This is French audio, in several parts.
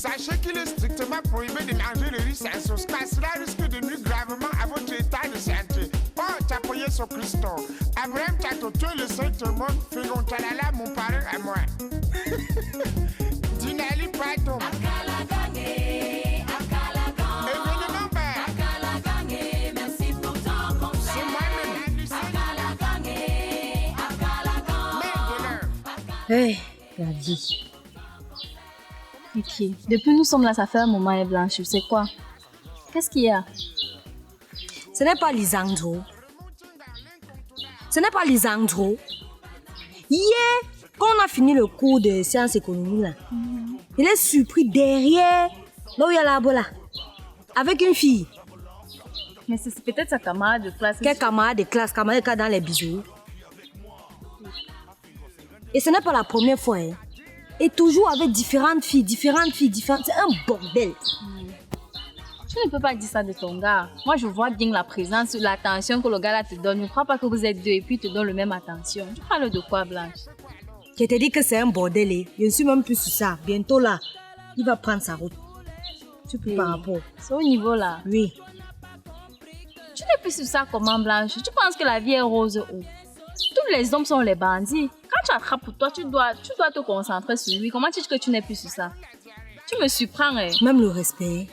Sachez qu'il est strictement prohibé de manger le riz sans sauce, car cela risque de nuire gravement à votre état de santé. Oh, t'as payé sur Christo. Abraham Tatoto, le Saint-Monde, Figontalala, mon parrain à moi. Dinali Pato. Événement vert. Merci pour ton conseil. C'est moi-même. Hey, la vie. Ok. Depuis nous sommes là, ça fait un moment, et Blanche. C'est quoi? Qu'est-ce qu'il y a? Ce n'est pas Lisandro. Ce n'est pas Lisandro. Hier, quand on a fini le cours de sciences économiques, là, il est surpris derrière, là où il y a la bola, avec une fille. Mais c'est peut-être sa camarade de classe. Quel camarade de classe, camarade de classe dans les bisous. Et ce n'est pas la première fois. Hein. Et toujours avec différentes filles. C'est un bordel. Tu ne peux pas dire ça de ton gars. Moi, je vois bien la présence, l'attention que le gars là te donne. Je ne crois pas que vous êtes deux et puis il te donne la même attention. Tu parles de quoi, Blanche? Je te dis que c'est un bordel. Et je ne suis même plus sur ça. Bientôt là, il va prendre sa route. Tu peux par rapport. C'est au niveau là. Oui. Tu n'es plus sur ça comment, Blanche? Tu penses que la vie est rose où? Tous les hommes sont les bandits. Quand tu attrapes pour toi, tu dois te concentrer sur lui. Comment tu dis que tu n'es plus sur ça? Tu me surprends. Hein? Même le respect.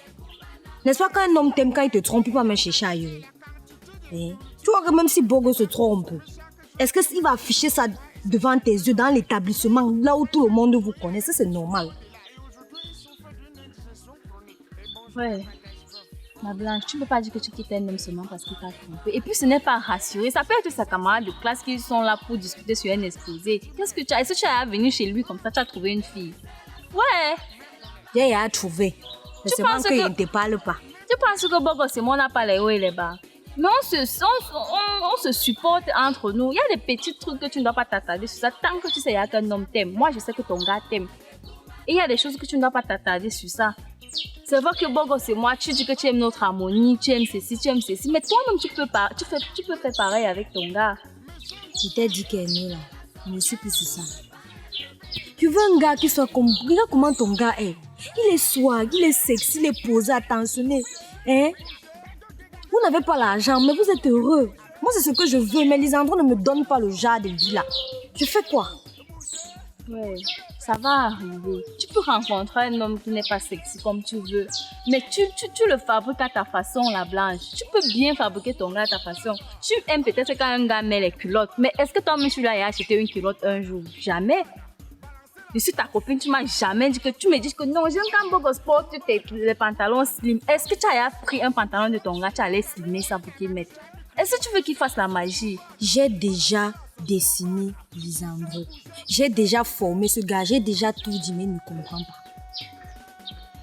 N'est-ce pas qu'un homme t'aime quand il te trompe, il va même chercher ailleurs. Tu vois que même si Bogo se trompe, est-ce qu'il va afficher ça devant tes yeux dans l'établissement, là où tout le monde vous connaît? Ça, c'est normal. Ouais. Ma Blanche, tu ne peux pas dire que tu quittes un homme seulement parce qu'il t'a trompé. Et puis ce n'est pas rassuré. Ça peut être sa camarade de classe qui sont là pour discuter sur un exposé. Qu'est-ce que tu as? Est-ce que tu es venu chez lui comme ça, tu as trouvé une fille? Ouais. J'ai à trouver. C'est seulement qu'il ne te parle pas. Tu penses que Bogo, c'est moi, on n'a pas les hauts et les bas. Mais on se supporte entre nous. Il y a des petits trucs que tu ne dois pas t'attarder sur ça. Tant que tu sais qu'un homme t'aime. Moi, je sais que ton gars t'aime. Et il y a des choses que tu ne dois pas t'attarder sur ça. C'est vrai que Bogo, c'est moi. Tu dis que tu aimes notre harmonie, tu aimes ceci, tu aimes ceci. Mais toi-même, tu peux faire pareil avec ton gars. Je t'ai dit qu'elle est là. Je ne suis plus sur ça. Tu veux un gars qui soit comme... Regarde comment ton gars est. Il est swag, il est sexy, il est posé, attentionné. Hein? Vous n'avez pas l'argent, mais vous êtes heureux. Moi, c'est ce que je veux, mais Lisandro ne me donne pas le genre de vie là. Je fais quoi? Ouais, ça va arriver. Tu peux rencontrer un homme qui n'est pas sexy comme tu veux. Mais tu le fabriques à ta façon, la Blanche. Tu peux bien fabriquer ton gars à ta façon. Tu aimes peut-être quand un gars met les culottes. Mais est-ce que toi-même, tu lui as acheté une culotte un jour? Jamais. Je suis ta copine, tu m'as jamais dit que tu me dis que non, j'aime quand Bogo Sport, les pantalons slim. Est-ce que tu as pris un pantalon de ton gars, tu allais slimer ça pour qu'il mette? Est-ce que tu veux qu'il fasse la magie? J'ai déjà dessiné Lisandro. J'ai déjà formé ce gars, j'ai déjà tout dit, mais il ne comprend pas.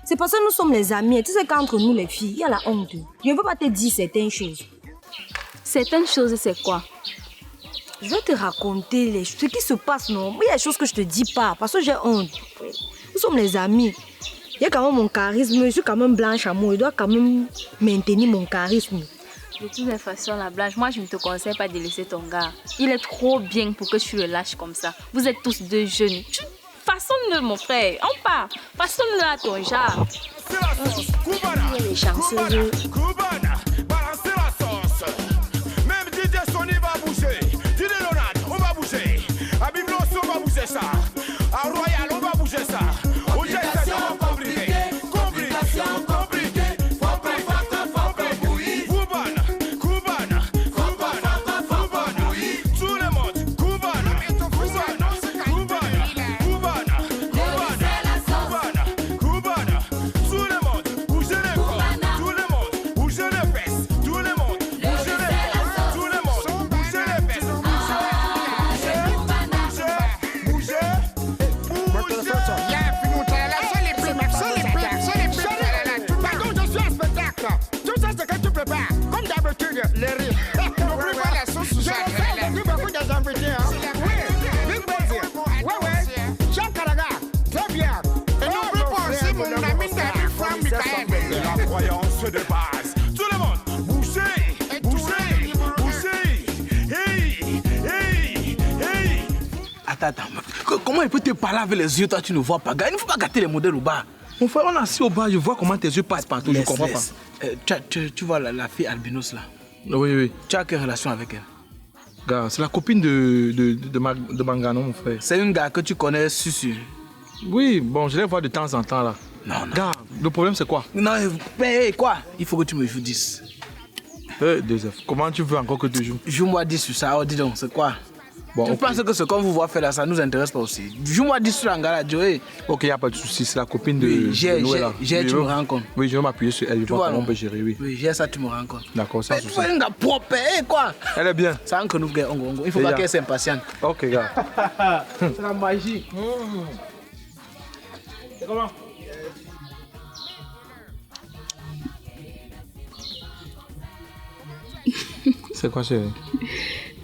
C'est parce que nous sommes les amis. Tu sais qu'entre nous les filles, il y a la honte. Je ne veux pas te dire certaines choses. Certaines choses, c'est quoi? Je vais te raconter ce qui se passe, non? Mais il y a des choses que je ne te dis pas, parce que j'ai honte. Nous sommes les amis. Il y a quand même mon charisme, je suis quand même blanche à moi. Je dois quand même maintenir mon charisme. De toutes les façons, la Blanche, moi je ne te conseille pas de laisser ton gars. Il est trop bien pour que tu le lâches comme ça. Vous êtes tous deux jeunes. Façonne-le, mon frère. On part. Façonne-le à ton genre. Il est chanceux. Balancez la sauce. Même DJ Sony va bouger. DJ Leonard, on va bouger. À Biblos, on va bouger ça. À Royal, on va bouger ça. Complication compliquée. Complication compliquée. Tout le monde. Bougez les corps. Tout le monde. Bougez les fesses. Tout le monde. Bougez les corps. Tout le monde. Bougez les fesses. Pardon, je suis un spectacle. Tout ça, c'est que tu prépares. Comme d'habitude, les rires. N'oublie pas la sauce. Je reçois beaucoup des invités. Oui, Big Boy. Ouais. Jean Caraga. Très bien. Et n'oublie pas aussi mon ami David Franck Michael. La croyance de base. Tout le monde, bougez. Attends. Comment il peut te parler avec les yeux, toi tu ne vois pas? Il ne faut pas gâter les modèles au bas. Mon frère, on est assis au bar, je vois comment tes yeux passent partout, je comprends pas. Tu vois la fille albinos là? Oui. Tu as quelle relation avec elle? Gars, c'est la copine de Mangano, mon frère. C'est une gars que tu connais, sûr. Oui, bon, je les vois de temps en temps là. Non. Gars, le problème c'est quoi? Non, mais quoi? Il faut que tu me joues 10. Joseph, comment tu veux encore que tu joues? Joue-moi 10 sur ça, dis donc, c'est quoi? Bon, tu penses que ce qu'on vous voit faire là, ça nous intéresse pas aussi? Joue-moi 10 sur Angala, Joey. Ok, il n'y a pas de souci, c'est la copine de Noël là. Tu me rends compte. Oui, je vais m'appuyer sur elle, je vois comment on peut gérer, oui. Oui, j'ai ça, tu me rends compte. D'accord, sans souci. Tu es un gars propre, quoi? Elle est bien. Ça que nous, il faut pas qu'elle s'impatiente. Ok, gars. C'est la magie. C'est comment? C'est quoi, chérie?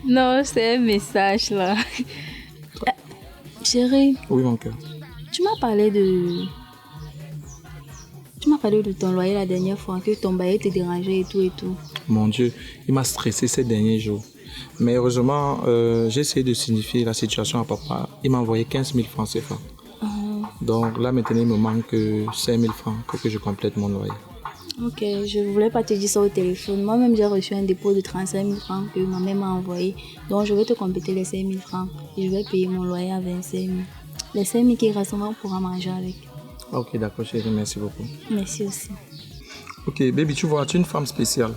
Non, c'est un message là. Chérie, Oui, mon cœur. tu m'as parlé de ton loyer la dernière fois, que ton bail te dérangeait et tout. Mon Dieu, il m'a stressé ces derniers jours. Mais heureusement, j'ai essayé de signifier la situation à papa. Il m'a envoyé 15 000 francs CFA. Donc là, maintenant, il me manque 5 000 francs pour que je complète mon loyer. Ok, je voulais pas te dire ça au téléphone. Moi-même, j'ai reçu un dépôt de 35 000 francs que ma mère m'a envoyé. Donc, je vais te compléter les 5 000 francs et je vais payer mon loyer à 25 000. Les 5 000 qui restent, on pourra manger avec. Ok, d'accord, chérie, merci beaucoup. Merci aussi. Ok, baby, tu vois, tu es une femme spéciale.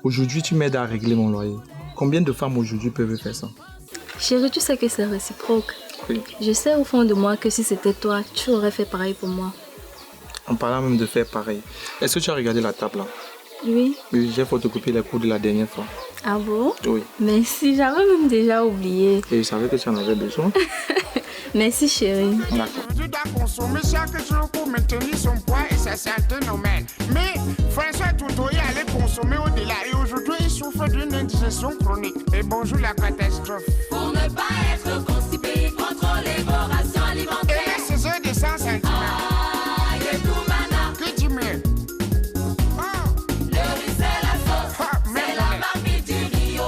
Aujourd'hui, tu m'aides à régler mon loyer. Combien de femmes aujourd'hui peuvent faire ça? Chérie, tu sais que c'est réciproque. Oui. Je sais au fond de moi que si c'était toi, tu aurais fait pareil pour moi. En parlant même de faire pareil, est-ce que tu as regardé la table là? Oui. Oui, j'ai photocopié les cours de la dernière fois. Ah bon? Oui. Merci, j'avais même déjà oublié. Et je savais que tu en avais besoin. Merci chérie. D'accord. Tu dois consommer chaque jour pour maintenir son poids et sa santé normale. Mais François Toutoya allait consommer au-delà et aujourd'hui il souffre d'une indigestion chronique. Et bonjour la catastrophe. Pour ne pas être constipé, contrôler vos rations Et alimentaires. les saisons de 100 cm. Aïe, tout mana. Que dis-moi? Le riz, c'est la sauce. C'est la marmite du Rio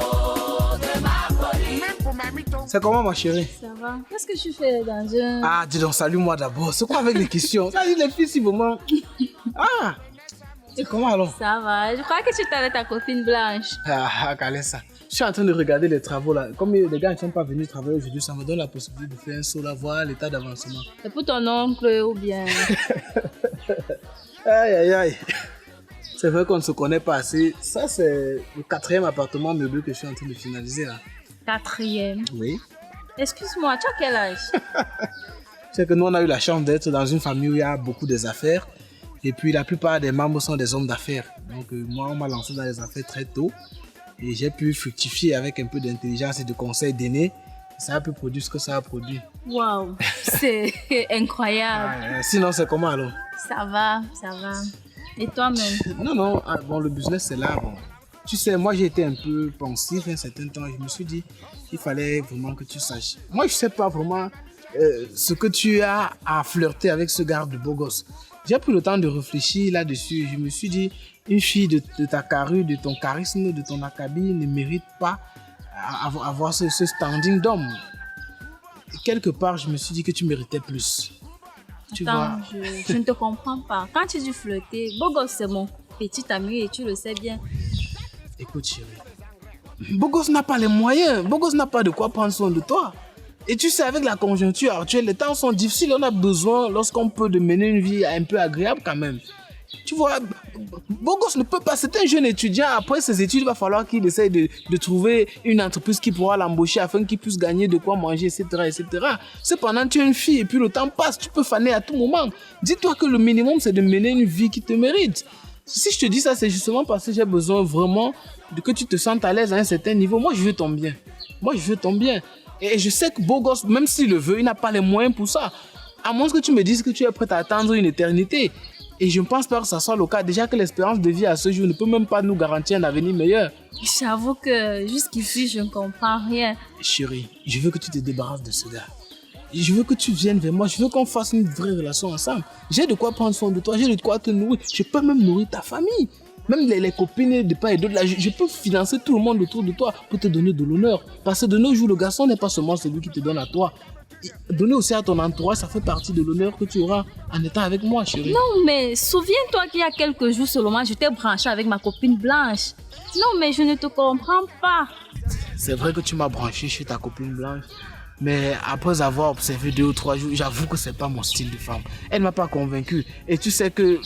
de Mapoli. Même pour ma mytho. C'est comment, ma chérie? Ça va? Qu'est-ce que tu fais dans un... Ah, dis donc, salue-moi d'abord. C'est quoi avec les questions? Ça dit les filles, si vraiment. Ah! C'est comment alors? Ça va, je crois que tu étais avec ta copine Blanche. Calais ça. Je suis en train de regarder les travaux là. Comme les gars ne sont pas venus travailler aujourd'hui, ça me donne la possibilité de faire un saut là, voir l'état d'avancement. C'est pour ton oncle ou bien... Aïe. C'est vrai qu'on ne se connaît pas assez. Ça, c'est le 4e appartement meublé que je suis en train de finaliser là. 4e. Oui. Excuse-moi, tu as quel âge? C'est que nous, on a eu la chance d'être dans une famille où il y a beaucoup des affaires. Et puis, la plupart des membres sont des hommes d'affaires. Donc, moi, on m'a lancé dans les affaires très tôt. Et j'ai pu fructifier avec un peu d'intelligence et de conseils d'aînés. Ça a pu produire ce que ça a produit. Waouh, c'est incroyable. Sinon, c'est comment alors? Ça va. Et toi-même? Non, bon, le business, c'est là. Bon. Tu sais, moi, j'ai été un peu pensif un certain temps. Je me suis dit, il fallait vraiment que tu saches. Moi, je ne sais pas vraiment ce que tu as à flirter avec ce gars de beau gosse. J'ai pris le temps de réfléchir là-dessus. Je me suis dit, une fille de ta carrure, de ton charisme, de ton acabit ne mérite pas avoir ce standing d'homme. Quelque part, je me suis dit que tu méritais plus. Tu Attends, vois? je ne te comprends pas. Quand tu dis flirter, beau gosse, c'est mon petit ami et tu le sais bien. Écoute, chérie, beau gosse n'a pas les moyens. Beau gosse n'a pas de quoi prendre soin de toi. Et tu sais, avec la conjoncture actuelle, les temps sont difficiles. On a besoin, lorsqu'on peut, de mener une vie un peu agréable quand même. Tu vois, beau gosse ne peut pas. C'est un jeune étudiant. Après ses études, il va falloir qu'il essaye de trouver une entreprise qui pourra l'embaucher afin qu'il puisse gagner de quoi manger, etc. Cependant, tu es une fille et puis le temps passe. Tu peux faner à tout moment. Dis-toi que le minimum, c'est de mener une vie qui te mérite. Si je te dis ça, c'est justement parce que j'ai besoin vraiment de que tu te sentes à l'aise à un certain niveau. Moi, je veux ton bien. Et je sais que beau gosse, même s'il le veut, il n'a pas les moyens pour ça. À moins que tu me dises que tu es prêt à attendre une éternité. Et je ne pense pas que ça soit le cas. Déjà que l'espérance de vie à ce jour ne peut même pas nous garantir un avenir meilleur. J'avoue que jusqu'ici, je ne comprends rien. Chérie, je veux que tu te débarrasses de ce gars. Je veux que tu viennes vers moi. Je veux qu'on fasse une vraie relation ensemble. J'ai de quoi prendre soin de toi. J'ai de quoi te nourrir. Je peux même nourrir ta famille. Même les copines de part et d'autre, là, je peux financer tout le monde autour de toi pour te donner de l'honneur. Parce que de nos jours, le garçon n'est pas seulement celui qui te donne à toi. Donner aussi à ton entourage, ça fait partie de l'honneur que tu auras en étant avec moi, chérie. Non, mais souviens-toi qu'il y a quelques jours seulement, je t'ai branché avec ma copine Blanche. Non, mais je ne te comprends pas. C'est vrai que tu m'as branché chez ta copine Blanche. Mais après avoir observé 2 ou 3 jours, j'avoue que c'est pas mon style de femme. Elle m'a pas convaincu. Et tu sais que...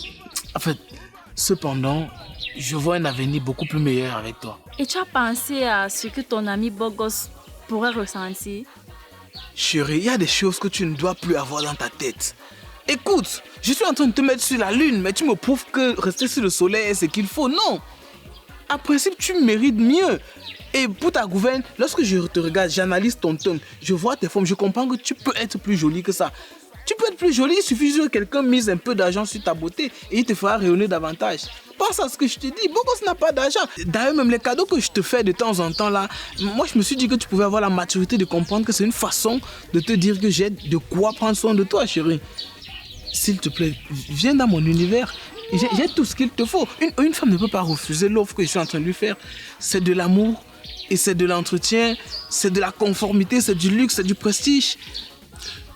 En fait, cependant, je vois un avenir beaucoup plus meilleur avec toi. Et tu as pensé à ce que ton ami Bogos pourrait ressentir? Chérie, il y a des choses que tu ne dois plus avoir dans ta tête. Écoute, je suis en train de te mettre sur la lune, mais tu me prouves que rester sur le soleil est ce qu'il faut. Non. En principe, tu mérites mieux. Et pour ta gouverne, lorsque je te regarde, j'analyse ton ton, je vois tes formes, je comprends que tu peux être plus jolie que ça. Tu peux être plus jolie, il suffit juste que quelqu'un mise un peu d'argent sur ta beauté et il te fera rayonner davantage. Pense à ce que je te dis, Bogos n'a pas d'argent. D'ailleurs, même les cadeaux que je te fais de temps en temps là, moi je me suis dit que tu pouvais avoir la maturité de comprendre que c'est une façon de te dire que j'ai de quoi prendre soin de toi, chérie. S'il te plaît, viens dans mon univers. J'ai tout ce qu'il te faut. Une femme ne peut pas refuser l'offre que je suis en train de lui faire. C'est de l'amour et c'est de l'entretien, c'est de la conformité, c'est du luxe, c'est du prestige.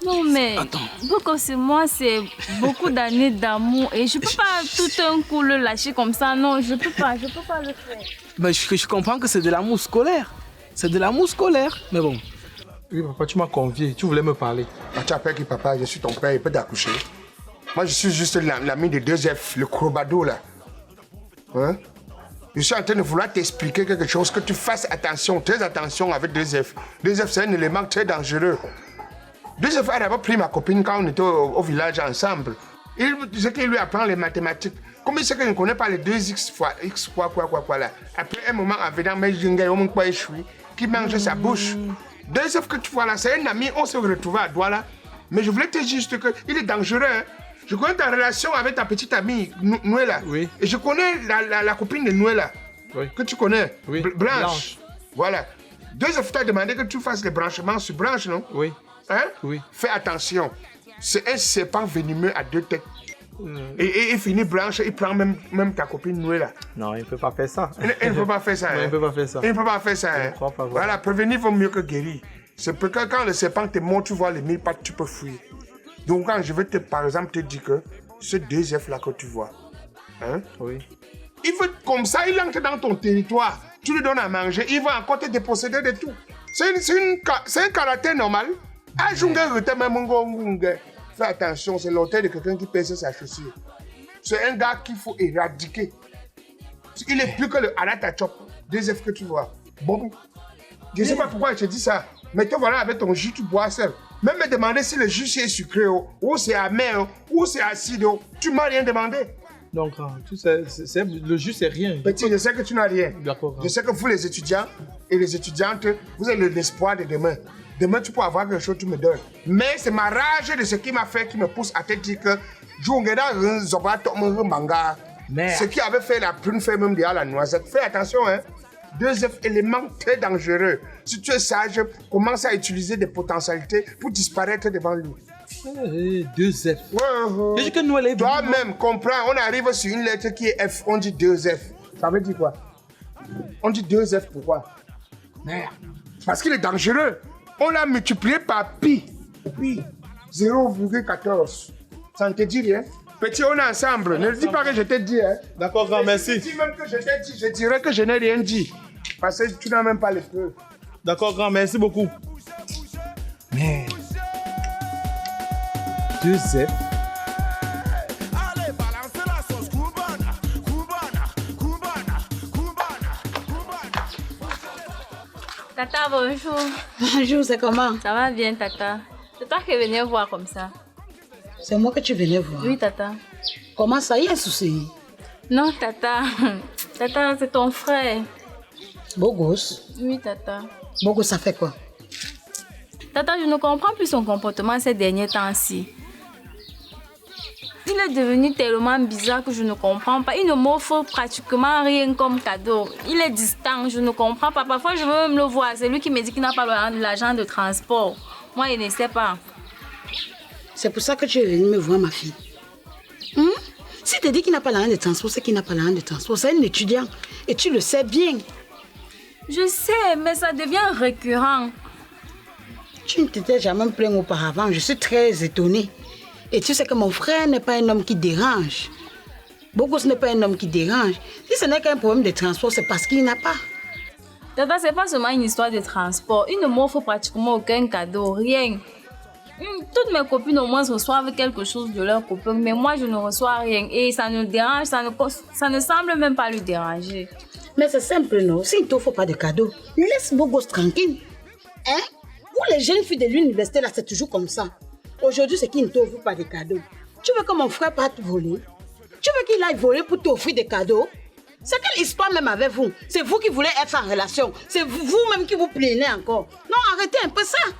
Non, mais Attends. Bogos et moi, c'est beaucoup d'années d'amour et je peux pas tout un coup le lâcher comme ça. Non, je peux pas le faire. Ben, je comprends que c'est de l'amour scolaire. C'est de l'amour scolaire, mais bon. Oui, papa, tu m'as convié. Tu voulais me parler. Tu appelles qui, papa? Je suis ton père, il peut t'accoucher. Moi, je suis juste l'ami de 2F, le crobado, là. Hein? Je suis en train de vouloir t'expliquer quelque chose, que tu fasses attention, très attention avec 2F. 2F, c'est un élément très dangereux. 2F a d'abord pris ma copine quand on était au village ensemble. Il disait qu'il lui apprend les mathématiques. Comme il sait que je ne connais pas les 2x fois x quoi là. Après un moment, en venant, qui mange sa bouche. 2F que tu vois là, c'est un ami, on s'est retrouvés à Douala. Mais je voulais te dire juste qu'il est dangereux. Hein? Je connais ta relation avec ta petite amie, Nouela. Oui. Et je connais la copine de Nouela. Oui. Que tu connais. Oui. Blanche. Voilà. 2F t'a demandé que tu fasses les branchements sur Blanche, non? Oui. Hein? Oui. Fais attention. C'est un serpent venimeux à 2 têtes. Et il finit Blanche, il prend même ta copine Nouela. Non, il ne peut pas faire ça. Il ne peut pas faire ça. Non, hein? il ne peut pas faire ça. Il ne peut pas faire ça. Je Hein? ne crois pas, Voilà, prévenir vaut mieux que guérir. C'est parce que quand le serpent te montre, tu vois les 1000 pattes, tu peux fuir. Donc quand je vais par exemple te dire que ce 2F là que tu vois, hein? Oui. Il veut comme ça, il entre dans ton territoire, tu lui donnes à manger, il va encore te déposséder de tout. C'est un caractère normal. Fais attention, c'est l'auteur de quelqu'un qui pèse sa chaussure. C'est un gars qu'il faut éradiquer. Il est plus que le Alatachop, 2F que tu vois. Bon, je ne sais pas pourquoi je te dis ça, mais te voilà avec ton jus, tu bois seul. Même me demander si le jus c'est sucré, ou c'est amer, ou c'est acide, tu m'as rien demandé. Donc, tu sais, le jus, c'est rien. Petit, je sais que tu n'as rien. D'accord. Je sais que vous, les étudiants et les étudiantes, vous avez l'espoir de demain. Demain, tu peux avoir quelque chose, tu me donnes. Mais c'est ma rage de ce qui m'a fait qui me pousse à te dire que ce qui avait fait la prune fait même derrière la noisette. Fais attention, hein. 2F, élément très dangereux. Si tu es sage, commence à utiliser des potentialités pour disparaître devant lui. 2F. Ouais, Et que nous, elle est toi-même, comprends, on arrive sur une lettre qui est F, on dit 2F. Ça veut dire quoi? On dit 2F, pourquoi? Merde. Parce qu'il est dangereux. On l'a multiplié par pi. Pi. 0,14. Ça ne te dit rien? Petit, on est ensemble. Ne dis pas que je t'ai dit. Hein. D'accord, grand, merci. Si tu dis même que je t'ai dit, je dirais que je n'ai rien dit. Parce que tu n'as même pas les preuves. D'accord, grand, merci beaucoup. Mais 2F. Tata, bonjour. Bonjour, c'est comment? Ça va bien, Tata? C'est toi qui venais voir comme ça? C'est moi que tu venais voir. Oui, Tata. Comment ça, il y a un souci? Non, Tata. Tata, c'est ton frère. Bogos? Oui, Tata. Bogos, ça fait quoi? Tata, je ne comprends plus son comportement ces derniers temps-ci. Il est devenu tellement bizarre que je ne comprends pas. Il ne m'offre pratiquement rien comme cadeau. Il est distant, je ne comprends pas. Parfois, je veux même le voir. C'est lui qui me dit qu'il n'a pas l'argent de transport. Moi, il ne sait pas. C'est pour ça que tu es venue me voir, ma fille. Si tu dis qu'il n'a pas l'argent de transport, c'est qu'il n'a pas l'argent de transport. C'est un étudiant. Et tu le sais bien. Je sais, mais ça devient récurrent. Tu ne t'étais jamais plaint auparavant. Je suis très étonnée. Et tu sais que mon frère n'est pas un homme qui dérange. Bogos n'est pas un homme qui dérange. Si ce n'est qu'un problème de transport, c'est parce qu'il n'a pas. Tata, c'est pas seulement une histoire de transport. Il ne m'offre pratiquement aucun cadeau, rien. Toutes mes copines au moins reçoivent quelque chose de leur copain, mais moi je ne reçois rien. Et ça ne dérange, ça ne semble même pas lui déranger. Mais c'est simple, non? S'il ne t'offre pas de cadeau, laisse Bogos tranquille. Hein? Pour les jeunes filles de l'université, là, c'est toujours comme ça. Aujourd'hui, c'est qu'il ne t'offre pas de cadeaux. Tu veux que mon frère parte voler? Tu veux qu'il aille voler pour t'offrir des cadeaux? C'est quelle histoire même avec vous? C'est vous qui voulez être en relation. C'est vous-même qui vous plaignez encore. Non, arrêtez un peu ça.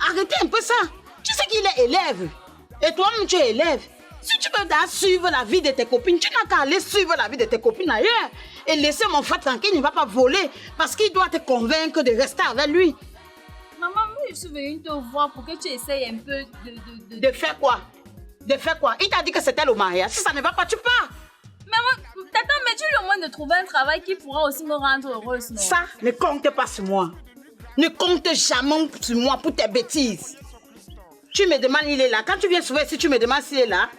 Arrêtez un peu ça. Tu sais qu'il est élève. Et toi-même, tu es élève. Si tu veux suivre la vie de tes copines, tu n'as qu'à aller suivre la vie de tes copines ailleurs. Et laisser mon frère tranquille, il ne va pas voler. Parce qu'il doit te convaincre de rester avec lui. Maman, moi je suis venue te voir pour que tu essayes un peu De faire quoi? De faire quoi? Il t'a dit que c'était le mariage. Si ça ne va pas, tu pars. Maman, tata, mais tu lui au moins de trouver un travail qui pourra aussi me rendre heureuse, non? Ça, ne compte pas sur moi. Ne compte jamais sur moi pour tes bêtises. Tu me demandes, il est là. Quand tu viens souvent ici, tu me demandes s'il est là.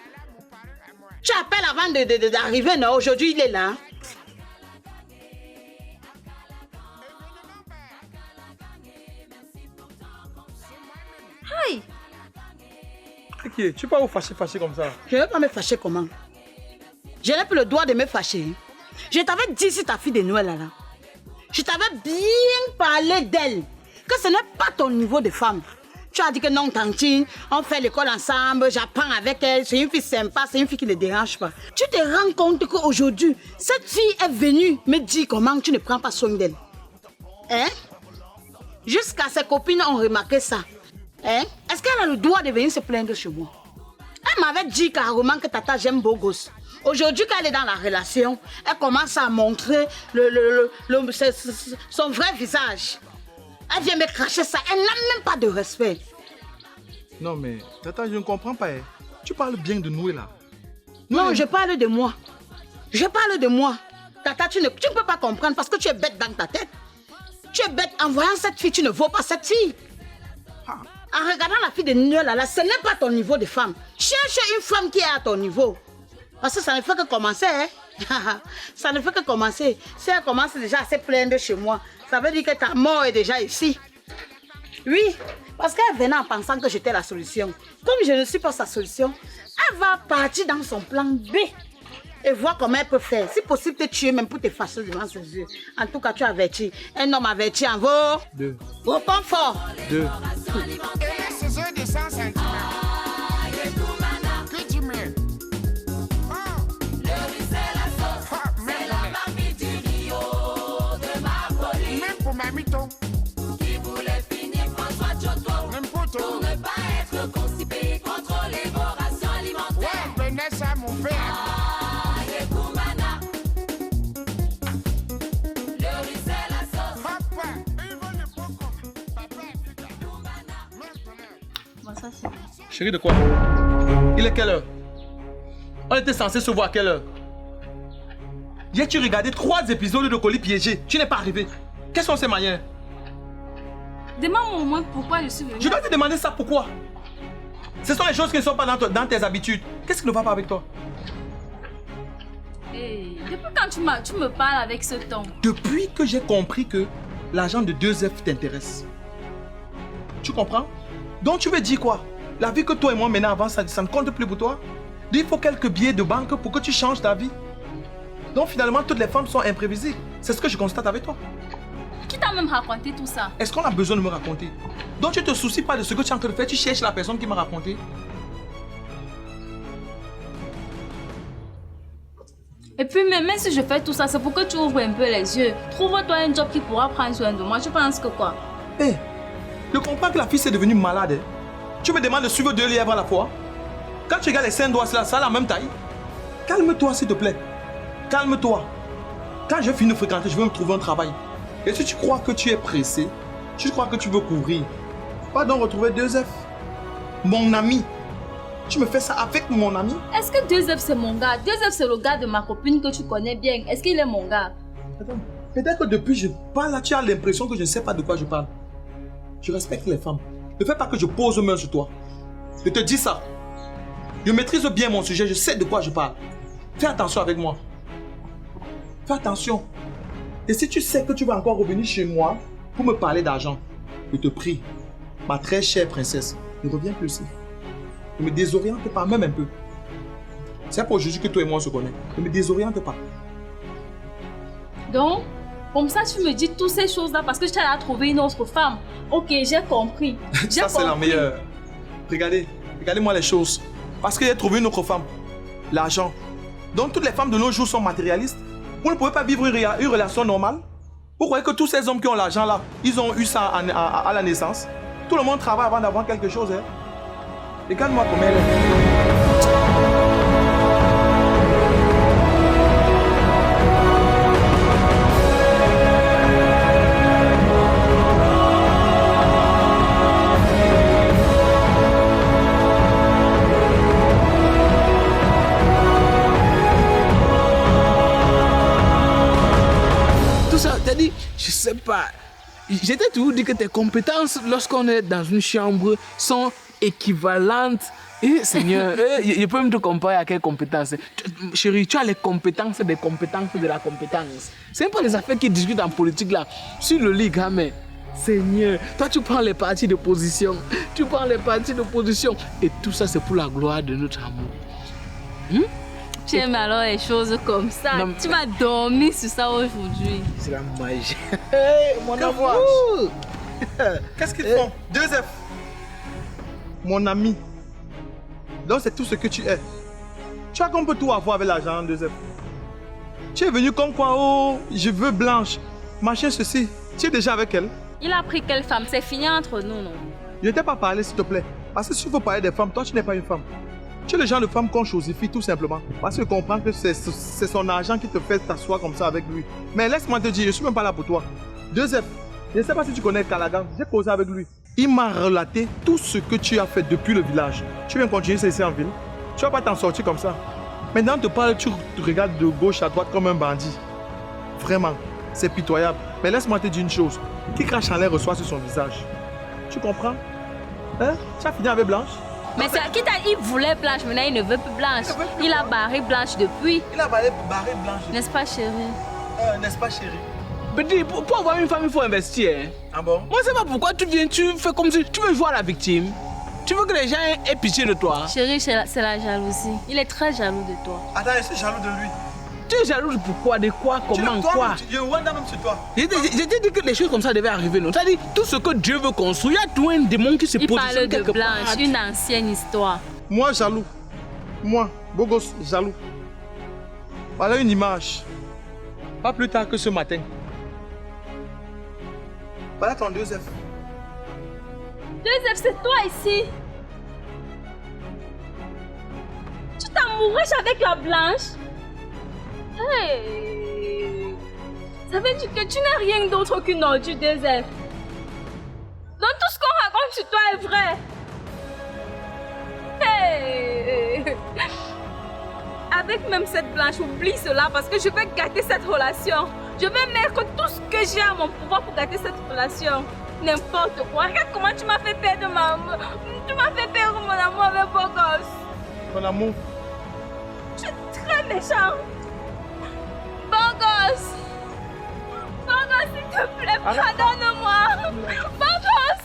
Tu appelles avant d'arriver, non? Aujourd'hui, il est là. Aïe! Ok, tu peux pas fâcher comme ça. Je ne vais pas me fâcher comment? Je n'ai plus le droit de me fâcher. Je t'avais dit si ta fille de Noël là. Je t'avais bien parlé d'elle. Que ce n'est pas ton niveau de femme. Tu as dit que non, tantine, on fait l'école ensemble, j'apprends avec elle, c'est une fille sympa, c'est une fille qui ne dérange pas. Tu te rends compte qu'aujourd'hui, cette fille est venue me dire comment tu ne prends pas soin d'elle. Hein? Jusqu'à ses copines ont remarqué ça. Hein? Est-ce qu'elle a le droit de venir se plaindre chez moi? Elle m'avait dit carrément que Tata j'aime beau gosse. Aujourd'hui, quand elle est dans la relation, elle commence à montrer son vrai visage. Elle vient me cracher ça. Elle n'a même pas de respect. Non mais, Tata, je ne comprends pas. Hein. Tu parles bien de nous là. Non, je parle de moi. Je parle de moi. Tata, tu ne peux pas comprendre parce que tu es bête dans ta tête. Tu es bête en voyant cette fille, tu ne vaux pas cette fille. En regardant la fille de Nio là, ce n'est pas ton niveau de femme. Cherche une femme qui est à ton niveau. Parce que ça ne fait que commencer. Hein? Ça ne fait que commencer. Si elle commence déjà à se plaindre chez moi, ça veut dire que ta mort est déjà ici. Oui, parce qu'elle venait en pensant que j'étais la solution. Comme je ne suis pas sa solution, elle va partir dans son plan B et voir comment elle peut faire. Si possible, te tuer même pour te fâcher devant ses yeux. En tout cas, tu avertis. Un homme averti en vaut 2. Au confort. 2. Et ces heures de sans sentiment. Que tu mets? Même pour ma mytho. Qui voulait finir François Giotto Même pour toi. pour ne pas être constipé contre l'évoration alimentaire. Ouais, Vanessa, mon père. Yekoumana, le riz c'est la sauce. Papa, il veut le pourquoi. Papa, Africa. Bon, ça c'est bon. Chérie, de quoi? Il est quelle heure? On était censé se voir à quelle heure? Hier, tu regardais 3 épisodes de colis piégés. Tu n'es pas arrivé. Quelles sont ces manières? Demande-moi au moins pourquoi je suis venue. Je dois te demander ça pourquoi? Ce sont les choses qui ne sont pas dans tes habitudes. Qu'est-ce qui ne va pas avec toi? Hey, depuis quand tu me parles avec ce ton? Depuis que j'ai compris que l'argent de 2F t'intéresse. Tu comprends? Donc tu veux dire quoi? La vie que toi et moi menons avant, ça ne compte plus pour toi? Il faut quelques billets de banque pour que tu changes ta vie. Donc finalement, toutes les femmes sont imprévisibles. C'est ce que je constate avec toi. Qui t'a même raconté tout ça? Est-ce qu'on a besoin de me raconter? Donc tu ne te soucies pas de ce que tu es en train de faire, tu cherches la personne qui m'a raconté. Et puis même si je fais tout ça, c'est pour que tu ouvres un peu les yeux. Trouve-toi un job qui pourra prendre soin de moi. Tu penses que quoi? Hé, je comprends que la fille est devenue malade. Hein. Tu me demandes de suivre 2 lièvres à la fois. Quand tu regardes les 5 doigts, ça a la même taille. Calme-toi s'il te plaît. Calme-toi. Quand je finis de fréquenter, je vais me trouver un travail. Et si tu crois que tu es pressé, tu crois que tu veux couvrir, va donc retrouver 2F. Mon ami. Tu me fais ça avec mon ami? Est-ce que 2F c'est mon gars? 2F c'est le gars de ma copine que tu connais bien. Est-ce qu'il est mon gars? Attends, peut-être que depuis que je parle là, tu as l'impression que je ne sais pas de quoi je parle. Je respecte les femmes. Ne fais pas que je pose main sur toi. Je te dis ça. Je maîtrise bien mon sujet, je sais de quoi je parle. Fais attention avec moi. Fais attention. Et si tu sais que tu vas encore revenir chez moi pour me parler d'argent, je te prie, ma très chère princesse, ne reviens plus ici. Ne me désoriente pas, même un peu. C'est pour Jésus que toi et moi on se connaît. Ne me désoriente pas. Donc, comme ça, tu me dis toutes ces choses-là parce que tu as trouvé une autre femme. Ok, j'ai compris. Ça, c'est la meilleure. Regardez-moi les choses. Parce que j'ai trouvé une autre femme. L'argent. Donc, toutes les femmes de nos jours sont matérialistes. Vous ne pouvez pas vivre une relation normale. Vous croyez que tous ces hommes qui ont l'argent là, ils ont eu ça à la naissance? Tout le monde travaille avant d'avoir quelque chose. Hein? Regarde-moi comme elle est. Dit, je sais pas. J'étais toujours dit que tes compétences, lorsqu'on est dans une chambre, sont équivalentes. Et Seigneur, je peux même te comparer à quelles compétences. Chérie, tu as les compétences des compétences de la compétence. C'est pas les affaires qui discutent en politique là. Sur le lit, gamin. Seigneur, toi tu prends les partis d'opposition. Tu prends les partis d'opposition. Et tout ça, c'est pour la gloire de notre amour. J'aime alors les choses comme ça. Non, tu vas dormir sur ça aujourd'hui. C'est la magie. Mon amour. Qu'est-ce qu'ils font? 2F. Mon ami. Donc c'est tout ce que tu es. Tu as qu'on peut tout avoir avec l'argent, 2F. Tu es venu comme quoi, oh, je veux Blanche. Machin ceci. Tu es déjà avec elle? Il a pris quelle femme? C'est fini entre nous, non? Je ne t'ai pas parlé, s'il te plaît. Parce que s'il faut parler des femmes, toi tu n'es pas une femme. Tu es le genre de femme qu'on chosifie tout simplement. Parce que je comprends que c'est son argent qui te fait t'asseoir comme ça avec lui. Mais laisse-moi te dire, je ne suis même pas là pour toi. 2F, je ne sais pas si tu connais Callaghan, j'ai causé avec lui. Il m'a relaté tout ce que tu as fait depuis le village. Tu viens continuer ça ici en ville? Tu ne vas pas t'en sortir comme ça. Maintenant, on te parle, tu regardes de gauche à droite comme un bandit. Vraiment, c'est pitoyable. Mais laisse-moi te dire une chose. Qui crache en l'air reçoit sur son visage. Tu comprends? Hein? Tu as fini avec Blanche? Mais c'est qui t'a dit il voulait Blanche, maintenant il ne veut plus Blanche. Il a barré Blanche depuis. Il a barré Blanche. N'est-ce pas, chérie? N'est-ce pas, chérie? Petit, pour avoir une femme, il faut investir. Hein? Ah bon? Moi, je sais pas pourquoi tu fais comme si tu veux jouer à la victime. Tu veux que les gens aient pitié de toi. Chérie, c'est la jalousie. Il est très jaloux de toi. Attends, je suis jaloux de lui. Tu es jaloux de pourquoi? De quoi? Comment? Quoi? Je wonder même sur toi. J'ai dit que les choses comme ça devaient arriver. Non? C'est-à-dire, tout ce que Dieu veut construire, il y a tout un démon qui se positionne quelque part. Il parle de Blanche, une ancienne histoire. Moi, jaloux. Moi, beau gosse, jaloux. Voilà une image. Pas plus tard que ce matin. Voilà ton 2F. 2F, c'est toi ici. Tu t'amourages avec la Blanche? Hey. Ça veut dire que tu n'es rien d'autre qu'une ordure, 2F. Donc tout ce qu'on raconte sur toi est vrai. Hey. Avec même cette Blanche, oublie cela parce que je vais gâter cette relation. Je vais mettre tout ce que j'ai à mon pouvoir pour gâter cette relation. N'importe quoi. Regarde comment tu m'as fait perdre Tu m'as fait perdre mon amour avec beau gosse. Ton amour? Tu es très méchant. Beau gosse. Beau gosse, s'il te plaît, pardonne-moi. Beau gosse.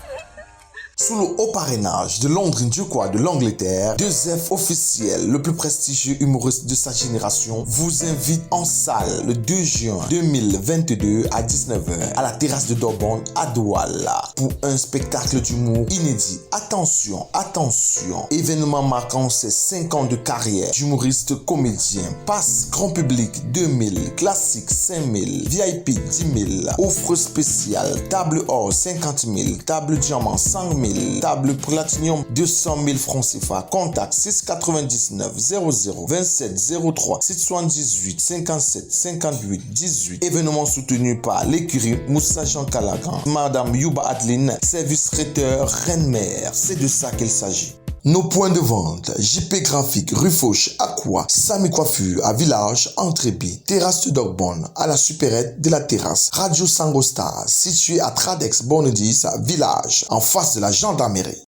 Sous le haut parrainage de Londres Ndukwa de l'Angleterre, 2F officiel, le plus prestigieux humoriste de sa génération, vous invite en salle le 2 juin 2022 à 19h à la terrasse de Dorborn à Douala pour un spectacle d'humour inédit. Attention, attention, événement marquant ses 5 ans de carrière d'humoriste comédien. Passe grand public 2000, classique 5000, VIP 10 000, offre spéciale, table or 50 000, table diamant 100 000, table platinium 200 000 francs CFA. Contact 699 00 27 03 678 57 58 18. Événement soutenu par l'écurie Moussa Jean Callaghan, Madame Yuba Adeline, service traiteur Reine-Mère. C'est de ça qu'il s'agit. Nos points de vente, JP Graphique, Rue Fauche, Aqua, Sami Coiffure, à Village, Entrébi, Terrasse de Dogbonne, à la supérette de la terrasse, Radio Sangostar, située à Tradex, Borne 10, Village, en face de la gendarmerie.